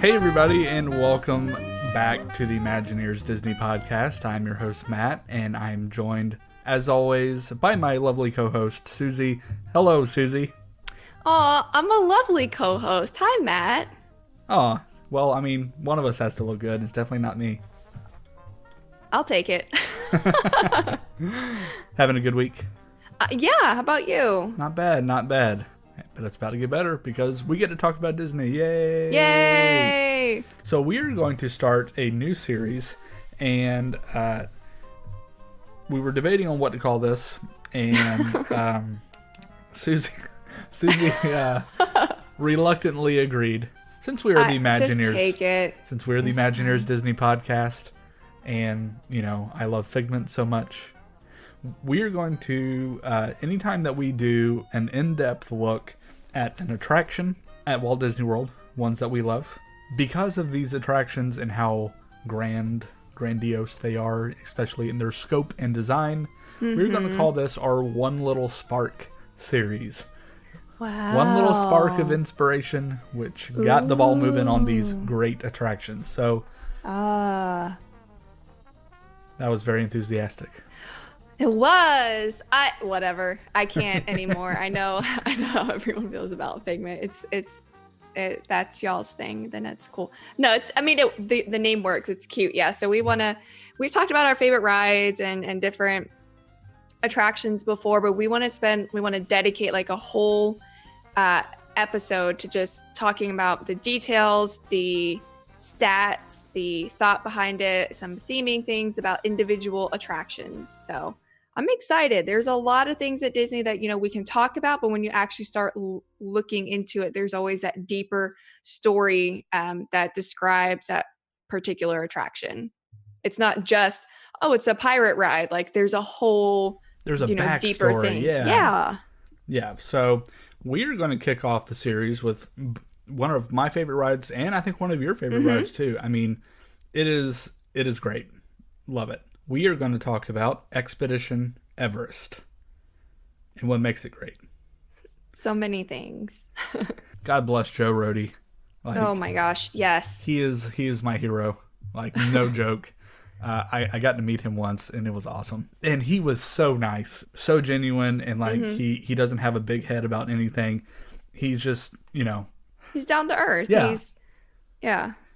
Hey everybody, and welcome back to the Imagineers Disney Podcast. I'm your host, Matt, and I'm joined, as always, by my lovely co-host, Susie. Hello, Susie. Aw, I'm a lovely co-host. Hi, Matt. Oh, well, I mean, one of us has to look good. It's definitely not me. I'll take it. Having a good week? Yeah, how about you? Not bad, not bad. But it's about to get better because we get to talk about Disney. Yay! Yay! So we are going to start a new series, and we were debating on what to call this, and Susie reluctantly agreed. Since we are the Imagineers, just take it. Since we're the Imagineers Disney podcast, and I love Figment so much, we are going to anytime that we do an in-depth look at an attraction at Walt Disney World, ones that we love, because of these attractions and how grandiose they are, especially in their scope and design, we're going to call this our One Little Spark series. Wow. One little spark of inspiration, which got the ball moving on these great attractions. So, that was very enthusiastic. It was. Whatever. I can't anymore. I know how everyone feels about Figment. That's y'all's thing. Then it's cool. No, the name works. It's cute. Yeah. So we've talked about our favorite rides and different attractions before, but we want to dedicate like a whole episode to just talking about the details, the stats, the thought behind it, some theming things about individual attractions. So I'm excited. There's a lot of things at Disney that, we can talk about, but when you actually start looking into it, there's always that deeper story that describes that particular attraction. It's not just, it's a pirate ride. Like there's a whole, there's a deeper thing. Yeah. So we're going to kick off the series with one of my favorite rides, and I think one of your favorite rides too. I mean, it is great. Love it. We are going to talk about Expedition Everest and what makes it great. So many things. God bless Joe Rohde. Oh my gosh, yes. He is my hero. Like, no joke. I got to meet him once, and it was awesome. And he was so nice, so genuine, and he doesn't have a big head about anything. He's just, He's down to earth. Yeah.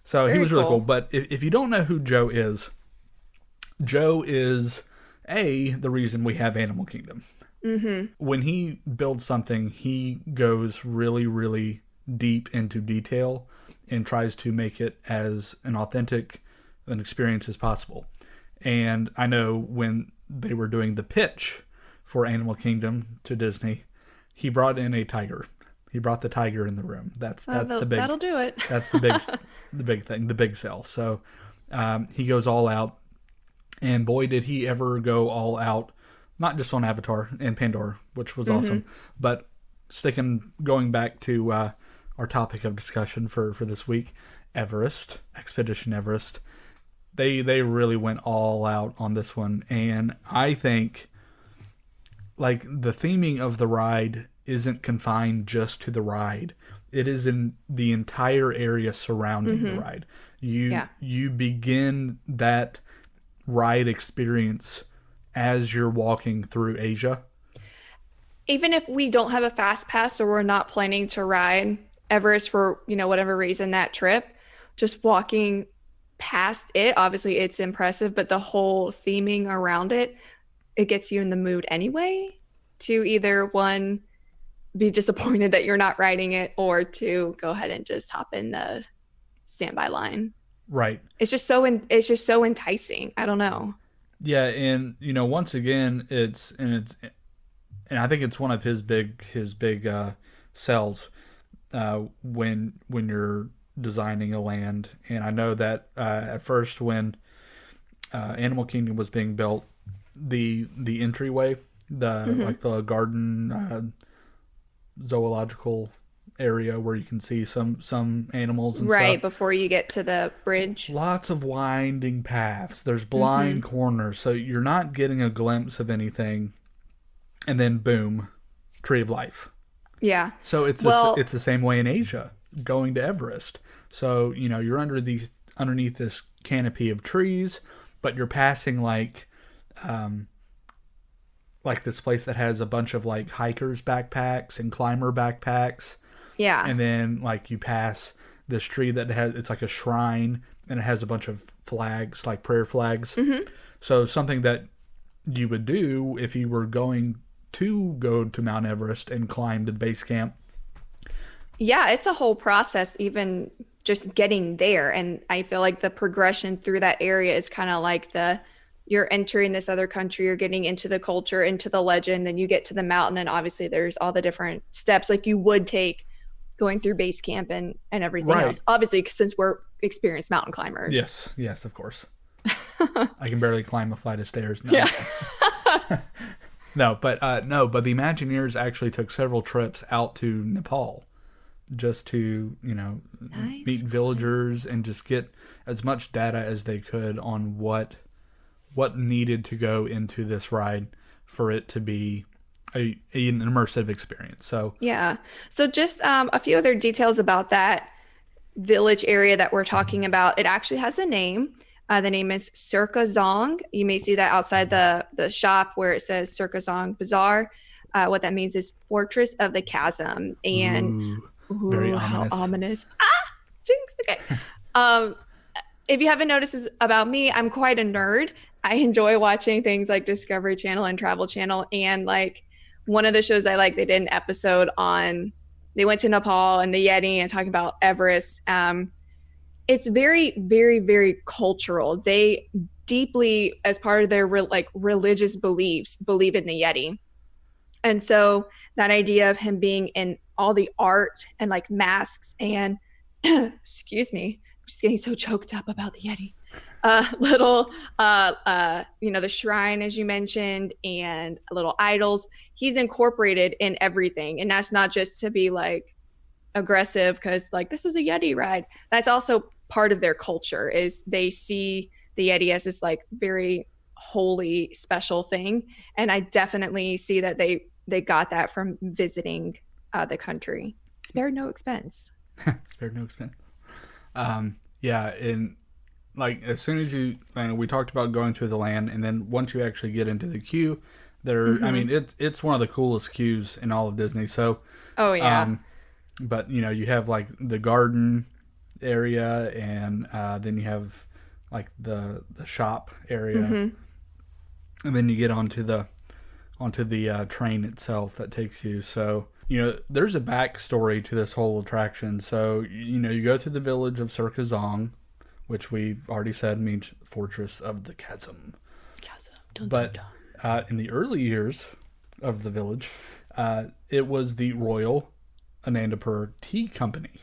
So he was really cool. But if you don't know who Joe is the reason we have Animal Kingdom. When he builds something, he goes really, really deep into detail and tries to make it as an authentic an experience as possible. And I know when they were doing the pitch for Animal Kingdom to Disney, he brought in a tiger. He brought the tiger in the room. That's the big. That'll do it. That's the big thing, the big sell. So he goes all out, and boy, did he ever go all out! Not just on Avatar and Pandora, which was awesome, but going back to our topic of discussion for this week, Expedition Everest. They really went all out on this one, and I think like the theming of the ride isn't confined just to the ride. It is in the entire area surrounding the ride. You begin that ride experience as you're walking through Asia. Even if we don't have a fast pass or we're not planning to ride Everest for, whatever reason that trip, just walking past it, obviously it's impressive, but the whole theming around it gets you in the mood anyway to either one, be disappointed that you're not riding it, or to go ahead and just hop in the standby line. Right. It's just so enticing. I don't know. Yeah, and once again, and I think it's one of his big sells when you're designing a land. And I know that at first when Animal Kingdom was being built, the entryway, like the garden zoological area where you can see some animals and right stuff. Before you get to the bridge, lots of winding paths, there's blind corners, so you're not getting a glimpse of anything, and then boom, Tree of Life. Yeah. So it's the same way in Asia. going to Everest. So, you're underneath this canopy of trees, but you're passing like this place that has a bunch of like hikers backpacks and climber backpacks. Yeah. And then like you pass this tree that it's like a shrine, and it has a bunch of flags, like prayer flags. Mm-hmm. So something that you would do if you were going to go to Mount Everest and climb to the base camp. Yeah, it's a whole process, even just getting there. And I feel like the progression through that area is kind of like you're entering this other country, you're getting into the culture, into the legend, then you get to the mountain, and obviously there's all the different steps like you would take going through base camp and everything else. Obviously, since we're experienced mountain climbers. Yes, of course. I can barely climb a flight of stairs. No. Yeah. No, but the Imagineers actually took several trips out to Nepal just to, Nice. meet villagers and just get as much data as they could on what needed to go into this ride for it to be an immersive experience. So Yeah. So just a few other details about that village area that we're talking about. It actually has a name. The name is Circazong. You may see that outside the shop where it says Circazong Bazaar. What that means is Fortress of the Chasm. And very how ominous. ominous. Jinx. Okay. If you haven't noticed this about me, I'm quite a nerd. I enjoy watching things like Discovery Channel and Travel Channel. And like one of the shows I like, they did an episode they went to Nepal and the Yeti and talking about Everest. It's very, very, very cultural. They deeply, as part of their religious beliefs, believe in the Yeti. And so that idea of him being in all the art and like masks and excuse me, I'm just getting so choked up about the Yeti. The shrine, as you mentioned, and little idols, he's incorporated in everything. And that's not just to be like aggressive because like this is a Yeti ride. That's also part of their culture, is they see the Yeti as this like very holy, special thing. And I definitely see that they got that from visiting the country. Spared no expense. Spared no expense. Yeah, and like as soon as we talked about going through the land, and then once you actually get into the queue, I mean, it's one of the coolest queues in all of Disney. So, oh yeah. But you have like the garden area, and then you have like the shop area, and then you get onto the train itself that takes you. So there's a backstory to this whole attraction. So you go through the village of Circazong, which we've already said means Fortress of the Chasm. But in the early years of the village, it was the Royal Anandapur Tea Company.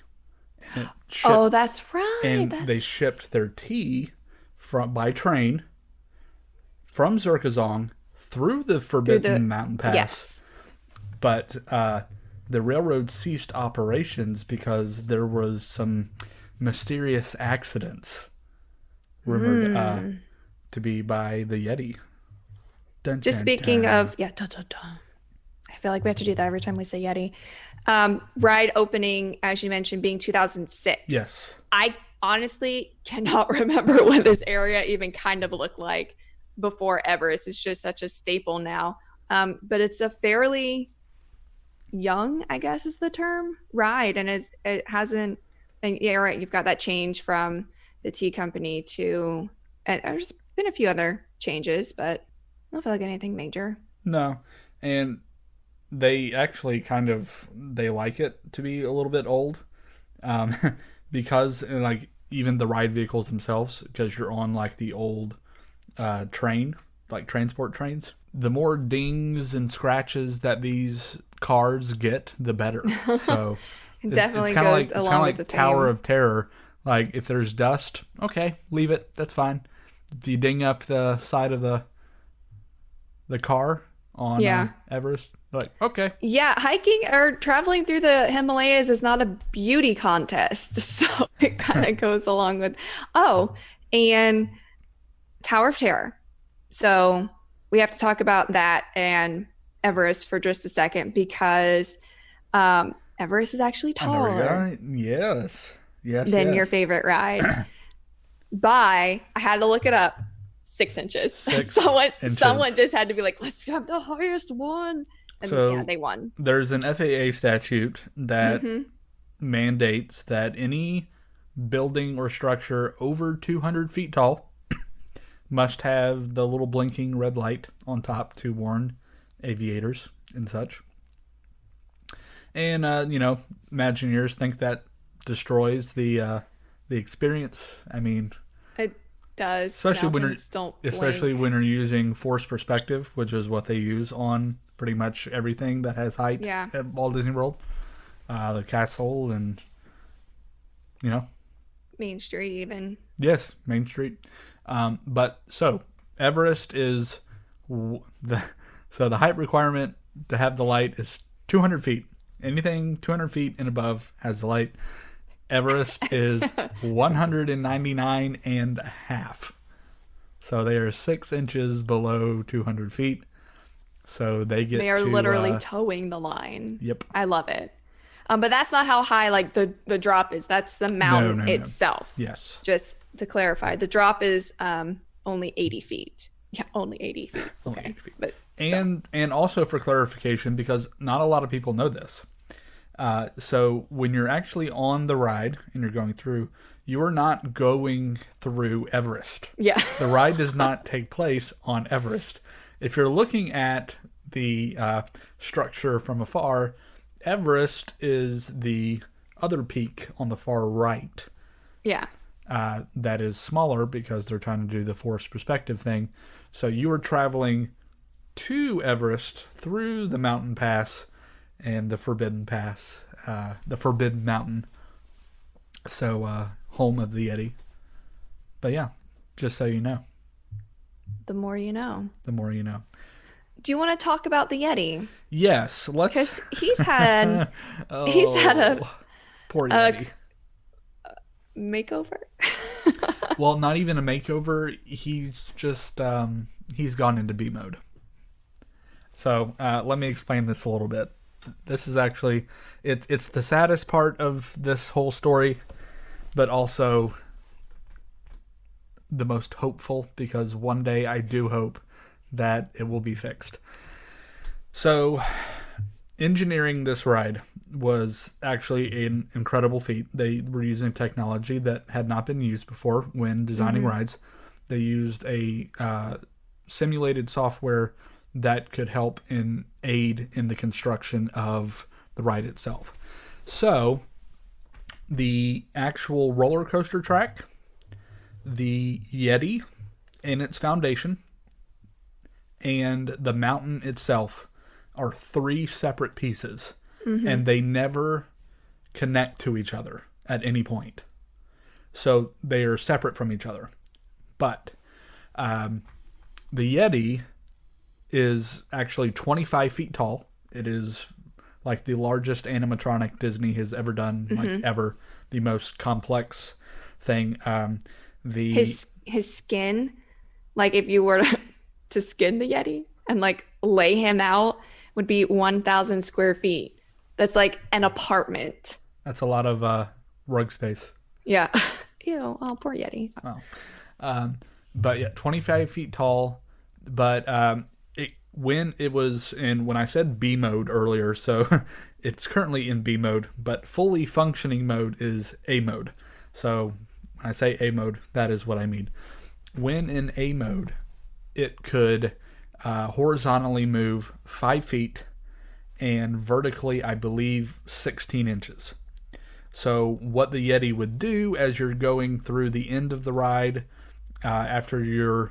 And that's right. And they shipped their tea by train from Circazong through the Forbidden Mountain Pass. Yes. But the railroad ceased operations because there was some mysterious accidents rumored to be by the Yeti. Dun, Just dun, speaking dun. of, dun, dun, dun. I feel like we have to do that every time we say Yeti. Ride opening, as you mentioned, being 2006. Yes. I honestly cannot remember what this area even kind of looked like before Everest. It's just such a staple now. But it's a fairly young, I guess is the term, ride. And it hasn't, and yeah, right, you've got that change from the tea company to, and there's been a few other changes, but I don't feel like anything major. No. And they actually they like it to be a little bit old, because like even the ride vehicles themselves, because you're on like the old train, like transport trains. The more dings and scratches that these cars get, the better. So It definitely it's kinda goes like, along with the the Tower theme. of Terror. Like if there's dust, okay, leave it. That's fine. If you ding up the side of the car on Everest, like okay. Yeah, hiking or traveling through the Himalayas is not a beauty contest. So it kind of goes along with, and Tower of Terror. So we have to talk about that and Everest for just a second, because Everest is actually I know where you're taller going. Yes. Yes, than your yes. favorite ride. I had to look it up, 6 inches. 6 Someone inches. just had to be like, let's have the highest one. And yeah, So they won. there's an FAA statute that Hmm. mandates that any building or structure over 200 feet tall must have the little blinking red light on top to warn aviators and such. And Imagineers think that destroys the experience. I mean, It does. especially Mountains don't especially blink. when you're using forced perspective, which is what they use on pretty much everything that has height Yeah. at Walt Disney World, the castle, and you know, Main Street even. yes, Main Street. But so Everest is the the height requirement to have the light is 200 feet. Anything 200 feet and above has the light. Everest is 199 and a half. So they are 6 inches below 200 feet. So they get They are to, literally towing the line. Yep. I love it. But that's not how high like the drop is. That's the mountain no. itself. Yes. Just to clarify, the drop is only 80 feet. Yeah, only 80 feet. Only Okay. 80 feet. But And also for clarification, because not a lot of people know this. So when you're actually on the ride and you're going through, you are not going through Everest. yeah. The ride does not take place on Everest. If you're looking at the structure from afar, Everest is the other peak on the far right. Yeah. That is smaller because they're trying to do the forced perspective thing. So you are traveling to Everest through the mountain pass and the Forbidden Pass, the Forbidden Mountain. So, home of the Yeti. But yeah, just so you know. The more you know. The more you know. Do you want to talk about the Yeti? Yes, let's. Because he's had a poor Yeti. makeover. Well, not even a makeover. He's just he's gone into B mode. So let me explain this a little bit. This is actually it's the saddest part of this whole story, but also the most hopeful, because one day I do hope that it will be fixed. So engineering this ride was actually an incredible feat. They were using technology that had not been used before when designing rides. They used a simulated software that could help in aid in the construction of the ride itself. So the actual roller coaster track, the Yeti in its foundation, and the mountain itself are 3 separate pieces, and they never connect to each other at any point. So they are separate from each other. But the Yeti is actually 25 feet tall. It is like the largest animatronic Disney has ever done, like ever. The most complex thing. His skin, like if you were to skin the Yeti and like lay him out, would be 1,000 square feet. That's like an apartment. That's a lot of rug space. Yeah. Ew. Oh, poor Yeti. Oh. But yeah, 25 feet tall. But when I said B mode earlier, so it's currently in B mode, but fully functioning mode is A mode. So when I say A mode, that is what I mean. When in A mode, it could horizontally move 5 feet and vertically, I believe, 16 inches. So what the Yeti would do as you're going through the end of the ride, after you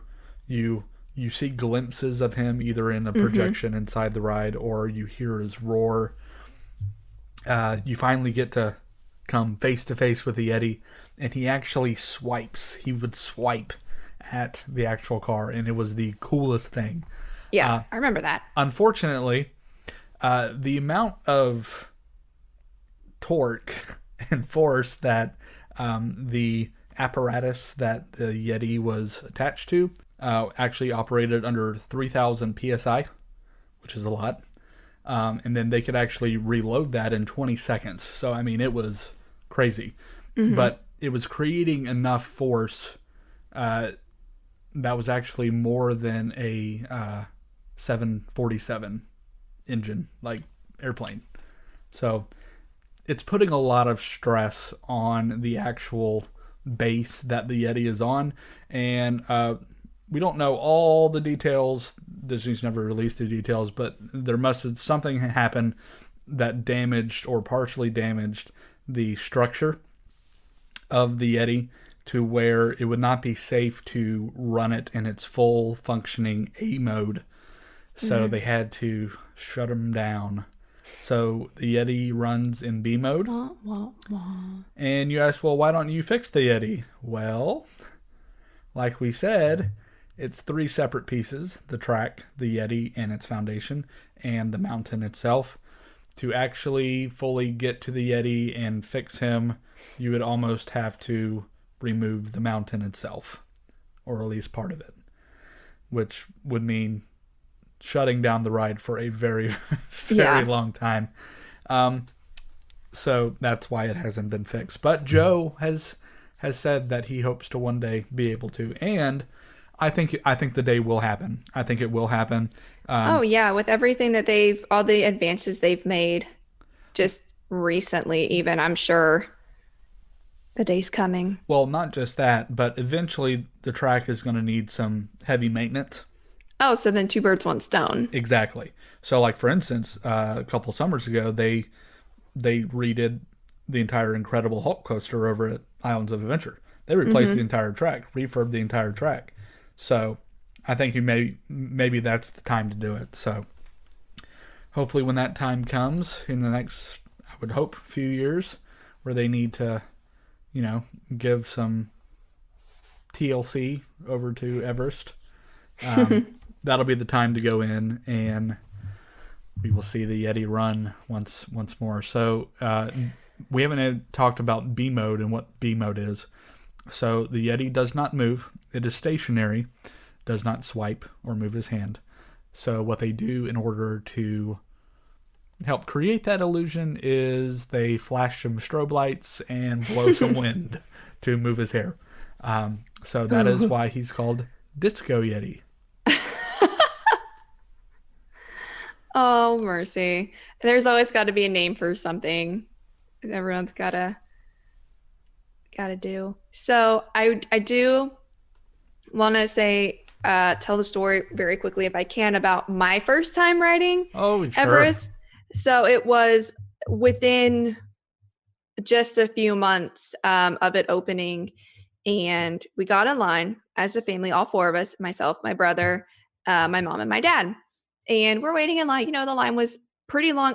see glimpses of him either in a projection inside the ride or you hear his roar, you finally get to come face to face with the Yeti, and he actually swipes. He would swipe at the actual car, and it was the coolest thing. Yeah, I remember that. Unfortunately, the amount of torque and force that the apparatus that the Yeti was attached to actually operated under 3,000 psi, which is a lot. And then they could actually reload that in 20 seconds. So, I mean, it was crazy. But it was creating enough force that was actually more than a 747 engine, like airplane. So it's putting a lot of stress on the actual base that the Yeti is on. And we don't know all the details. Disney's never released the details, but there must have something happened that damaged or partially damaged the structure of the Yeti to where it would not be safe to run it in its full functioning A mode. So they had to shut them down. So the Yeti runs in B mode. Wah, wah, wah. And you ask, well, why don't you fix the Yeti? Well, like we said, it's 3 separate pieces: the track, the Yeti and its foundation, and the mountain itself. To actually fully get to the Yeti and fix him, you would almost have to remove the mountain itself, or at least part of it, which would mean shutting down the ride for a very, very long time. So that's why it hasn't been fixed. But Joe has said that he hopes to one day be able to, and I think the day will happen. I think it will happen. Oh yeah, with everything that all the advances they've made just recently, even, I'm sure the day's coming. Well, not just that, but eventually the track is going to need some heavy maintenance. Oh, so then 2 birds, 1 stone. Exactly. So, like, for instance, a couple summers ago, they redid the entire Incredible Hulk coaster over at Islands of Adventure. They replaced the entire track, refurbed the entire track. So, I think maybe that's the time to do it. So, hopefully when that time comes in the next, I would hope, few years, where they need to, give some TLC over to Everest, that'll be the time to go in, and we will see the Yeti run once more. So we haven't talked about B mode and what B mode is. So the Yeti does not move. It is stationary, does not swipe or move his hand. So what they do in order to help create that illusion is they flash some strobe lights and blow some wind to move his hair. So that is why he's called Disco Yeti. Oh, mercy. There's always got to be a name for something. Everyone's gotta do. So I do want to say, tell the story very quickly, if I can, about my first time riding Everest. So it was within just a few months of it opening, and we got in line as a family, all 4 of us, myself, my brother, my mom, and my dad. And we're waiting in line. The line was pretty long.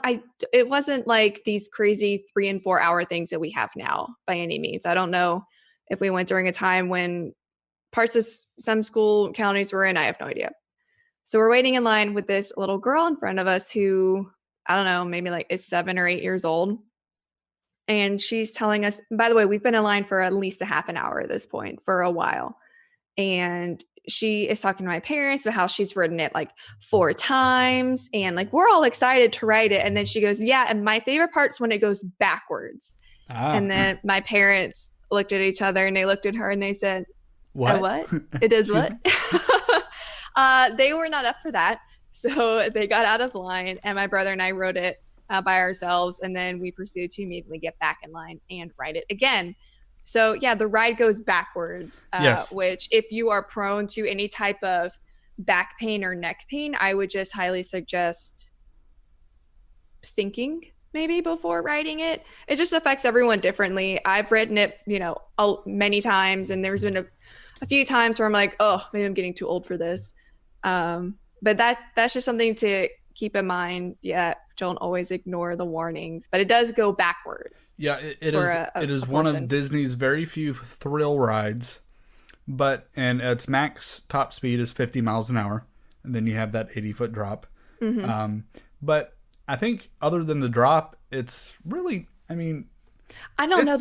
It wasn't like these crazy 3 and 4 hour things that we have now by any means. I don't know if we went during a time when parts of some school counties were in. I have no idea. So we're waiting in line with this little girl in front of us who, I don't know, maybe like is 7 or 8 years old. And she's telling us, by the way, we've been in line for at least a half an hour at this point, for a while. And she is talking to my parents about how she's ridden it like 4 times, and like we're all excited to ride it. And then she goes, yeah, and my favorite part's when it goes backwards. And then my parents looked at each other and they looked at her and they said, what? It is what? They were not up for that. So they got out of line, and my brother and I rode it by ourselves. And then we proceeded to immediately get back in line and ride it again. So yeah, the ride goes backwards, yes. Which if you are prone to any type of back pain or neck pain, I would just highly suggest thinking maybe before riding it. It just affects everyone differently. I've ridden it, many times, and there's been a few times where I'm like, oh, maybe I'm getting too old for this. But that's just something to keep in mind. Yeah, don't always ignore the warnings, but it does go backwards. Yeah, it is one of Disney's very few thrill rides, and its max top speed is 50 miles an hour, and then you have that 80-foot drop. But I think other than the drop, it's really, I don't know,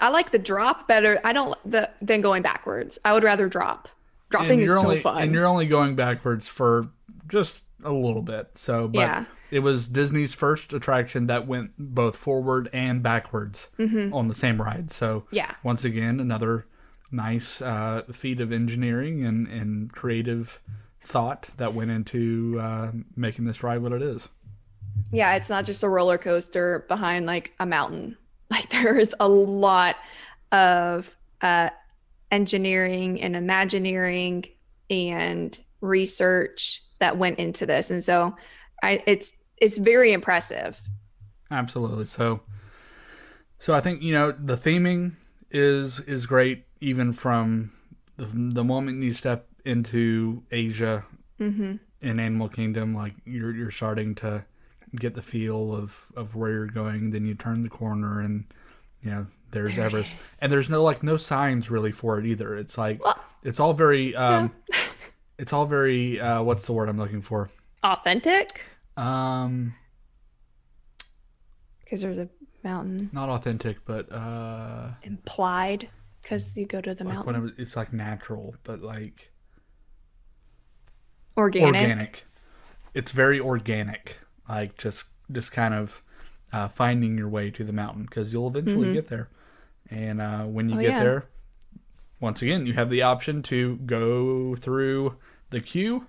I like the drop better. I don't than going backwards. I would rather drop. Dropping is so fun. And you're only going backwards for just a little bit. So, but Yeah. it was Disney's first attraction that went both forward and backwards on the same ride. So, Yeah. once again, another nice feat of engineering and creative thought that went into making this ride what it is. Yeah, it's not just a roller coaster behind like a mountain. Like there is a lot of engineering and imagineering and research that went into this, and so it's very impressive. Absolutely. So I think the theming is great, even from the moment you step into Asia in Animal Kingdom. Like you're starting to get the feel of where you're going. Then you turn the corner and there's There it Everest, is. and there's no signs really for it either. It's like it's all very it's all very what's the word I'm looking for? Authentic, Um, because there's a mountain. Not authentic, but Implied, because you go to the like mountain. it's like natural, but like Organic. organic. It's very organic, like just kind of finding your way to the mountain, because you'll eventually get there. And when you get there, once again, you have the option to go through the queue,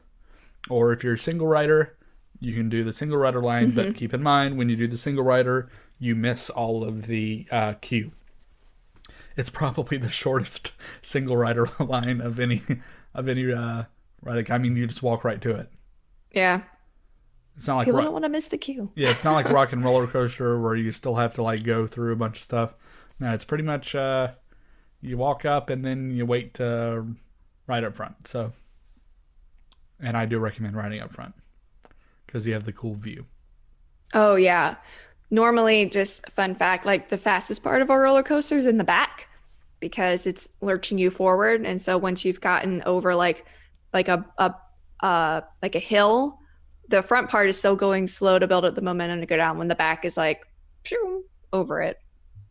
or if you're a single rider, you can do the single rider line. But keep in mind, when you do the single rider, you miss all of the queue. It's probably the shortest single rider line of any ride. I mean, you just walk right to it. Yeah. It's not like People don't want to miss the queue. yeah, it's not like Rock and Roller Coaster where you still have to like go through a bunch of stuff. No, it's pretty much you walk up and then you wait right up front. So, and I do recommend riding up front because you have the cool view. Oh yeah. Normally, just fun fact, like the fastest part of a roller coaster is in the back because it's lurching you forward. And so once you've gotten over like a hill, the front part is still going slow to build up the momentum to go down when the back is like phew, over it.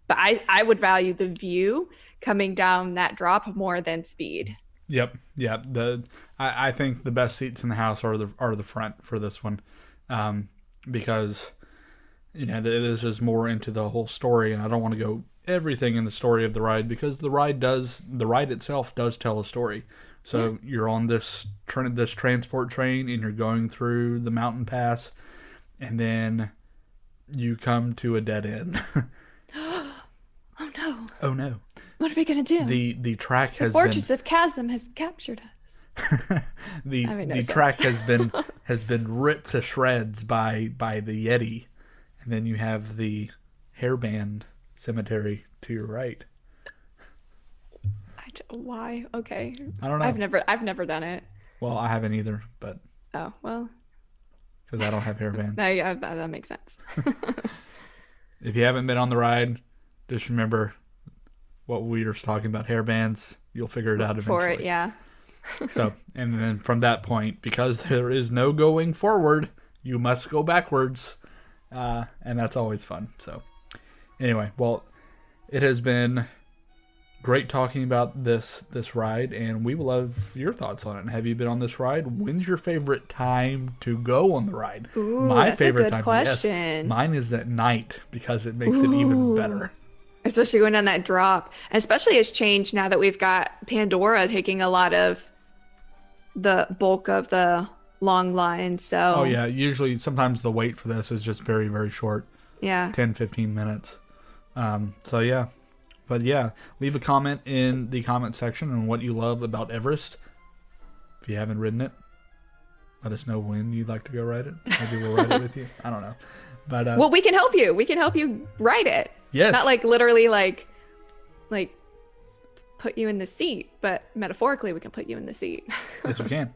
But I would value the view coming down that drop more than speed. Yep. Yeah. I think the best seats in the house are the front for this one, because this is more into the whole story, and I don't want to go everything in the story of the ride, because the ride itself does tell a story. So you're on this transport train and you're going through the mountain pass, and then you come to a dead end. Oh no. Oh no. What are we gonna do? The track has Fortress of Chasm has captured us. the track has been ripped to shreds by the Yeti, and then you have the hairband cemetery to your right. Why? Okay. I don't know. I've never done it. Well, I haven't either, but Oh well. because I don't have hairbands. That makes sense. If you haven't been on the ride, just remember what we were talking about, hairbands. You'll figure it out eventually. For it, yeah. So, and then from that point, because there is no going forward, you must go backwards. And that's always fun. So, anyway, well, it has been great talking about this ride, and we will love your thoughts on it. Have you been on this ride? When's your favorite time to go on the ride? Ooh, that's a good question. Yes, mine is at night, because it makes it even better. Especially going down that drop. And especially it's changed now that we've got Pandora taking a lot of the bulk of the long line. So Oh yeah, usually sometimes the wait for this is just very, very short. Yeah. 10-15 minutes. So yeah. But yeah, leave a comment in the comment section on what you love about Everest. If you haven't ridden it, let us know when you'd like to go ride it. Maybe we'll ride it with you. I don't know. But well, we can help you. We can help you ride it. Yes. Not like literally like put you in the seat, but metaphorically we can put you in the seat. Yes, we can.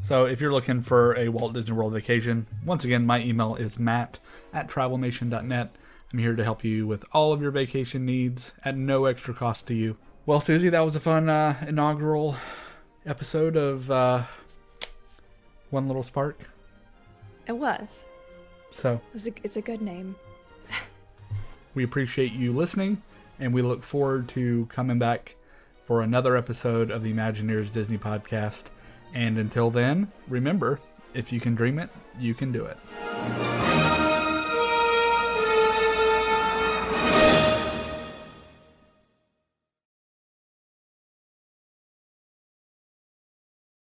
So if you're looking for a Walt Disney World vacation, once again, my email is matt@travelnation.net. I'm here to help you with all of your vacation needs at no extra cost to you. Well, Susie, that was a fun inaugural episode of One Little Spark. It was. So It's a good name. we appreciate you listening, and we look forward to coming back for another episode of the Imagineers Disney podcast. And until then, remember, If you can dream it, you can do it.